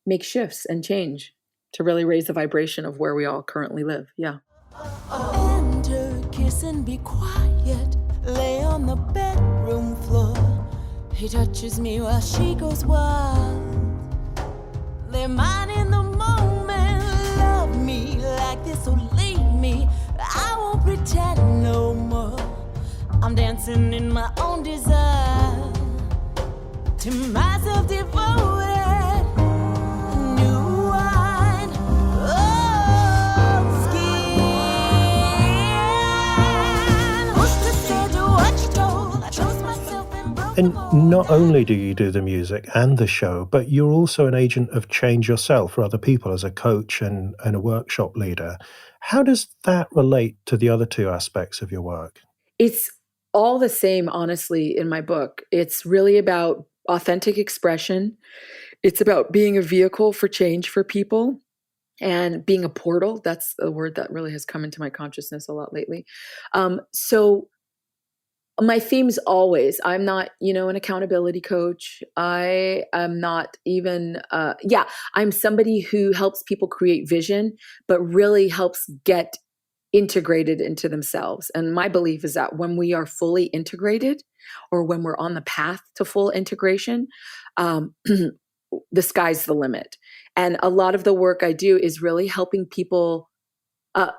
Speaker 2: make shifts and change, to really raise the vibration of where we all currently live. Yeah.
Speaker 3: Enter, kiss and be quiet. Lay on the bedroom floor. He touches me while she goes wild. They're mine in the moment. Love me like this or leave me. I won't pretend no more. I'm dancing in my own desire. To myself devoted. New wine. Old skin. Who's to say to what you told? I chose myself and broke
Speaker 1: And
Speaker 3: the mold.
Speaker 1: not only do you do the music and the show, but you're also an agent of change yourself for other people as a coach and a workshop leader. How does that relate to the other two aspects of your work?
Speaker 2: It's all the same, honestly, in my book. It's really about authentic expression. It's about being a vehicle for change for people and being a portal. That's a word that really has come into my consciousness a lot lately. So my theme's always, I'm not, an accountability coach. I am not even, I'm somebody who helps people create vision, but really helps get integrated into themselves. And my belief is that when we are fully integrated, or when we're on the path to full integration, the sky's the limit. And a lot of the work I do is really helping people,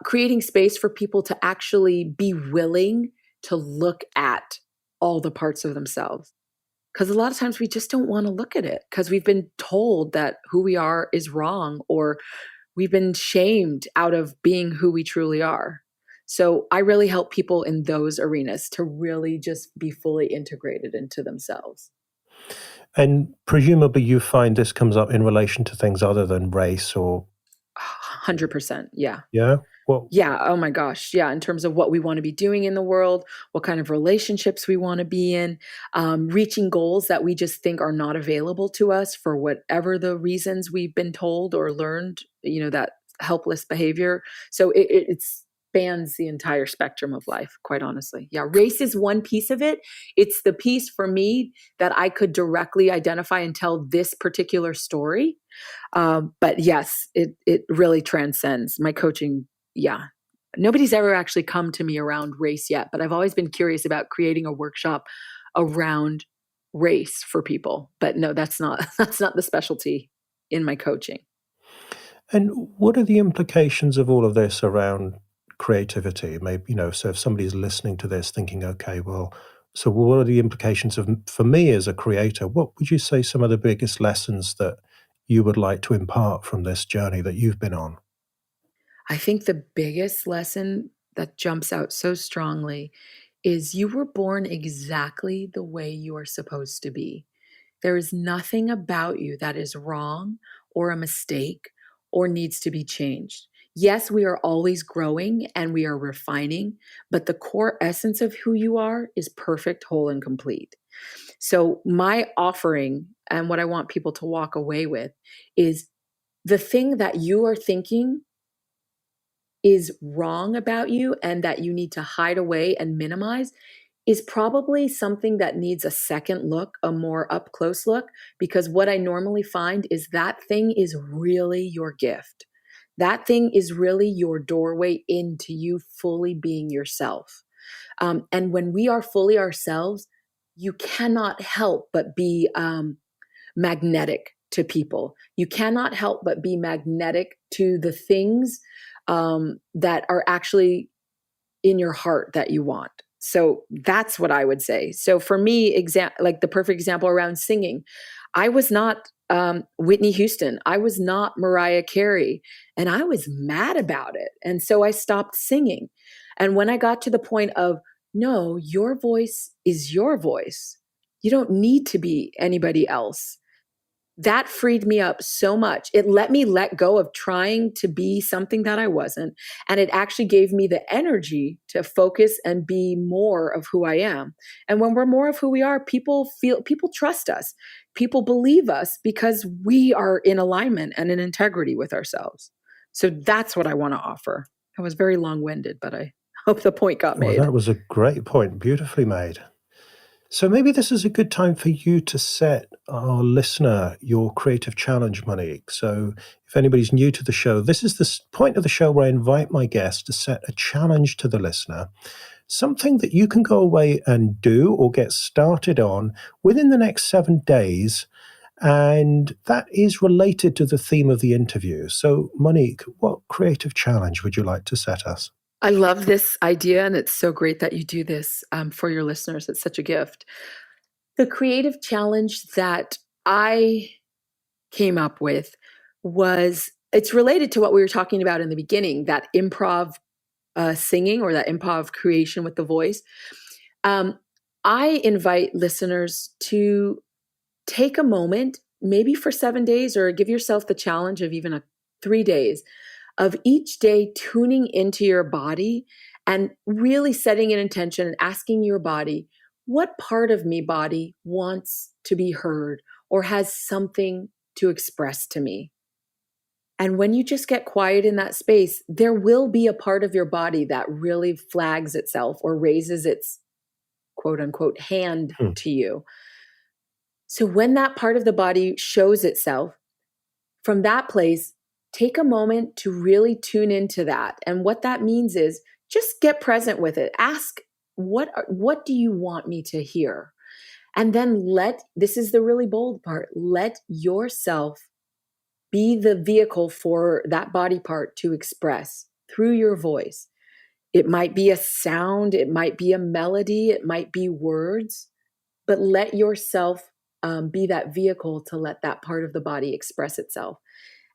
Speaker 2: creating space for people to actually be willing to look at all the parts of themselves. Because a lot of times we just don't want to look at it because we've been told that who we are is wrong, or we've been shamed out of being who we truly are. So I really help people in those arenas to really just be fully integrated into themselves.
Speaker 1: And presumably you find this comes up in relation to things other than race or...
Speaker 2: 100%. Yeah.
Speaker 1: Yeah? Well,
Speaker 2: Yeah. Oh my gosh. Yeah. In terms of what we want to be doing in the world, what kind of relationships we want to be in, reaching goals that we just think are not available to us for whatever the reasons we've been told or learned, that helpless behavior. So it spans the entire spectrum of life, quite honestly. Yeah. Race is one piece of it. It's the piece for me that I could directly identify and tell this particular story. But yes, it really transcends my coaching. Yeah. Nobody's ever actually come to me around race yet, but I've always been curious about creating a workshop around race for people. But no, that's not the specialty in my coaching.
Speaker 1: and what are the implications of all of this around creativity? Maybe, so if somebody's listening to this thinking, okay, well, so what are the implications for me as a creator? What would you say some of the biggest lessons that you would like to impart from this journey that you've been on?
Speaker 2: I think the biggest lesson that jumps out so strongly is you were born exactly the way you are supposed to be. There is nothing about you that is wrong or a mistake or needs to be changed. Yes, we are always growing and we are refining, but the core essence of who you are is perfect, whole, and complete. So, my offering and what I want people to walk away with is the thing that you are thinking is wrong about you and that you need to hide away and minimize is probably something that needs a second look, a more up close look, because what I normally find is that thing is really your gift. That thing is really your doorway into you fully being yourself. And when we are fully ourselves, you cannot help but be magnetic to people. You cannot help but be magnetic to the things that are actually in your heart that you want. So that's what I would say. So for me, like the perfect example around singing, I was not Whitney Houston. I was not Mariah Carey, and I was mad about it. And so I stopped singing. And when I got to the point of, no, your voice is your voice. You don't need to be anybody else. that freed me up so much. It let me let go of trying to be something that I wasn't. And it actually gave me the energy to focus and be more of who I am. And when we're more of who we are, people trust us. People believe us because we are in alignment and in integrity with ourselves. So that's what I want to offer. I was very long-winded, but I hope the point got made.
Speaker 1: Well, that was a great point, beautifully made. So maybe this is a good time for you to set our listener your creative challenge, Monique. So if anybody's new to the show, this is the point of the show where I invite my guests to set a challenge to the listener, something that you can go away and do or get started on within the next 7 days. And that is related to the theme of the interview. So Monique, what creative challenge would you like to set us?
Speaker 2: I love this idea, and it's so great that you do this for your listeners. It's such a gift. The creative challenge that I came up with it's related to what we were talking about in the beginning, that improv singing or that improv creation with the voice. I invite listeners to take a moment, maybe for 7 days, or give yourself the challenge of even 3 days, of each day tuning into your body and really setting an intention and asking your body, what part of me, body, wants to be heard or has something to express to me? And when you just get quiet in that space, there will be a part of your body that really flags itself or raises its quote unquote hand to you. So when that part of the body shows itself, from that place, take a moment to really tune into that. And what that means is just get present with it. Ask, what do you want me to hear? And then this is the really bold part, let yourself be the vehicle for that body part to express through your voice. It might be a sound, it might be a melody, it might be words, but let yourself be that vehicle to let that part of the body express itself.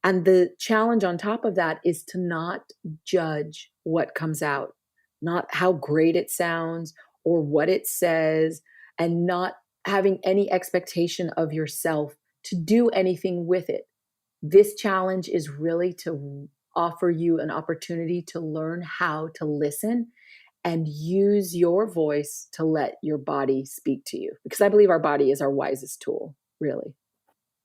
Speaker 2: And the challenge on top of that is to not judge what comes out, not how great it sounds or what it says, and not having any expectation of yourself to do anything with it. This challenge is really to offer you an opportunity to learn how to listen and use your voice to let your body speak to you. Because I believe our body is our wisest tool, really.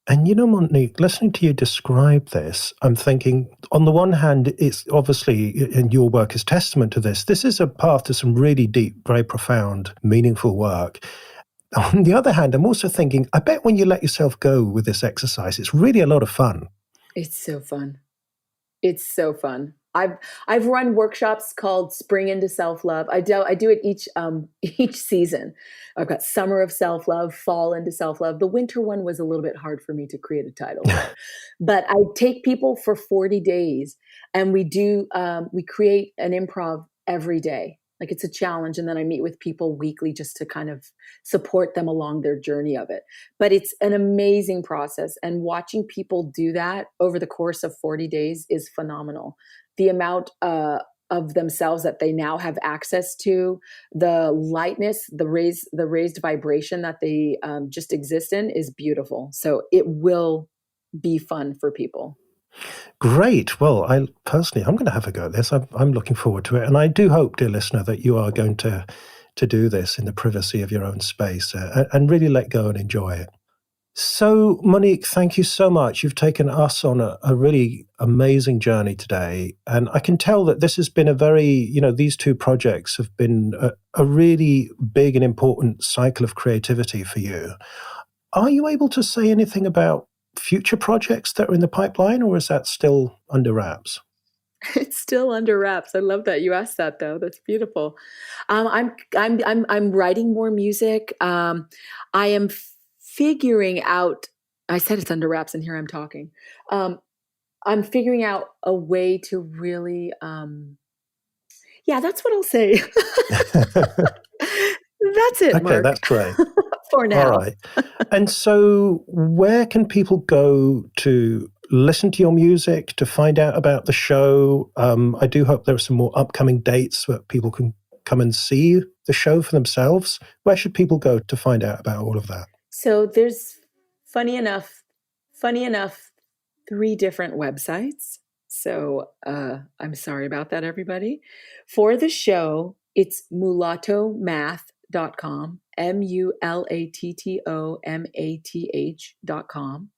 Speaker 1: And Monique, listening to you describe this, I'm thinking, on the one hand, it's obviously, and your work is testament to this, this is a path to some really deep, very profound, meaningful work. On the other hand, I'm also thinking, I bet when you let yourself go with this exercise, it's really a lot of fun.
Speaker 2: It's so fun. It's so fun. I've run workshops called Spring into Self-Love. I do it each season. I've got Summer of Self-Love, Fall into Self-Love. The winter one was a little bit hard for me to create a title, but I take people for 40 days, and we create an improv every day. Like, it's a challenge, and then I meet with people weekly just to kind of support them along their journey of it. But it's an amazing process, and watching people do that over the course of 40 days is phenomenal. The amount of themselves that they now have access to, the lightness, the raised vibration that they just exist in is beautiful. So it will be fun for people.
Speaker 1: Great. Well, I'm going to have a go at this. I'm looking forward to it. And I do hope, dear listener, that you are going to do this in the privacy of your own space and really let go and enjoy it. So, Monique, thank you so much. You've taken us on a really amazing journey today. And I can tell that this has been a very, these two projects have been a really big and important cycle of creativity for you. Are you able to say anything about future projects that are in the pipeline, or is that still under wraps?
Speaker 2: It's still under wraps. I love that you asked that, though. That's beautiful. I'm writing more music. I am figuring out. I said it's under wraps, and here I'm talking. I'm figuring out a way to really. Yeah, that's what I'll say. That's it,
Speaker 1: Okay,
Speaker 2: Mark.
Speaker 1: that's great.
Speaker 2: For now.
Speaker 1: All right. And so where can people go to listen to your music, to find out about the show? I do hope there are some more upcoming dates where people can come and see the show for themselves. Where should people go to find out about all of that?
Speaker 2: So there's, funny enough, funny enough, 3 different websites. So I'm sorry about that, everybody. For the show, it's mulattomath.com, mulattomath.com.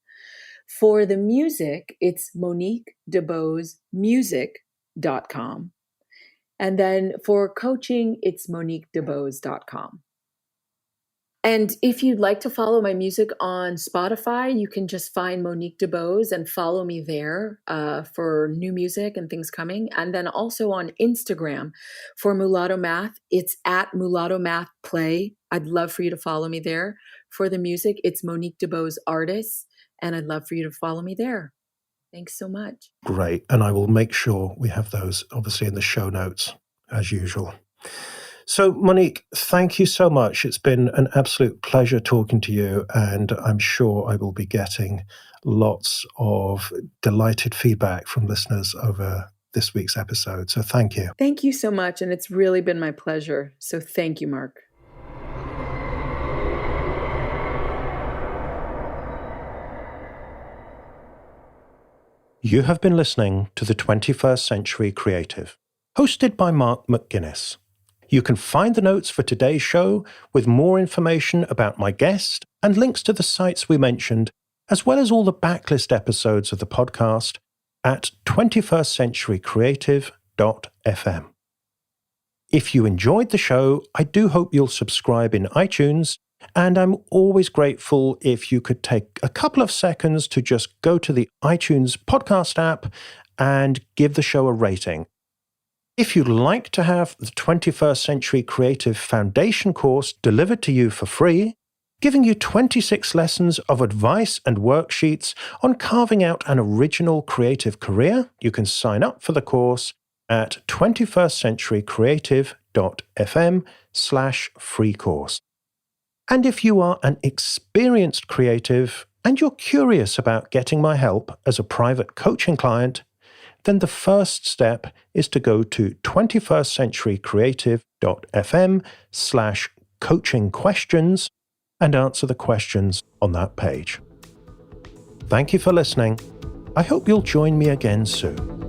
Speaker 2: For the music, it's Monique DeBose music.com. And then for coaching, it's moniquedebose.com. And if you'd like to follow my music on Spotify, you can just find Monique DeBose and follow me there for new music and things coming. And then also on Instagram for Mulatto Math, it's at Mulatto Math Play. I'd love for you to follow me there. For the music, it's Monique DeBose Artists, and I'd love for you to follow me there. Thanks so much.
Speaker 1: Great. And I will make sure we have those obviously in the show notes as usual. So, Monique, thank you so much. It's been an absolute pleasure talking to you, and I'm sure I will be getting lots of delighted feedback from listeners over this week's episode. So thank you.
Speaker 2: Thank you so much, and it's really been my pleasure. So thank you, Mark.
Speaker 1: You have been listening to the 21st Century Creative, hosted by Mark McGuinness. You can find the notes for today's show with more information about my guest and links to the sites we mentioned, as well as all the backlist episodes of the podcast at 21stcenturycreative.fm. If you enjoyed the show, I do hope you'll subscribe in iTunes, and I'm always grateful if you could take a couple of seconds to just go to the iTunes podcast app and give the show a rating. If you'd like to have the 21st Century Creative Foundation course delivered to you for free, giving you 26 lessons of advice and worksheets on carving out an original creative career, you can sign up for the course at 21stcenturycreative.fm/free course. And if you are an experienced creative and you're curious about getting my help as a private coaching client, then the first step is to go to 21stcenturycreative.fm/coaching questions and answer the questions on that page. Thank you for listening. I hope you'll join me again soon.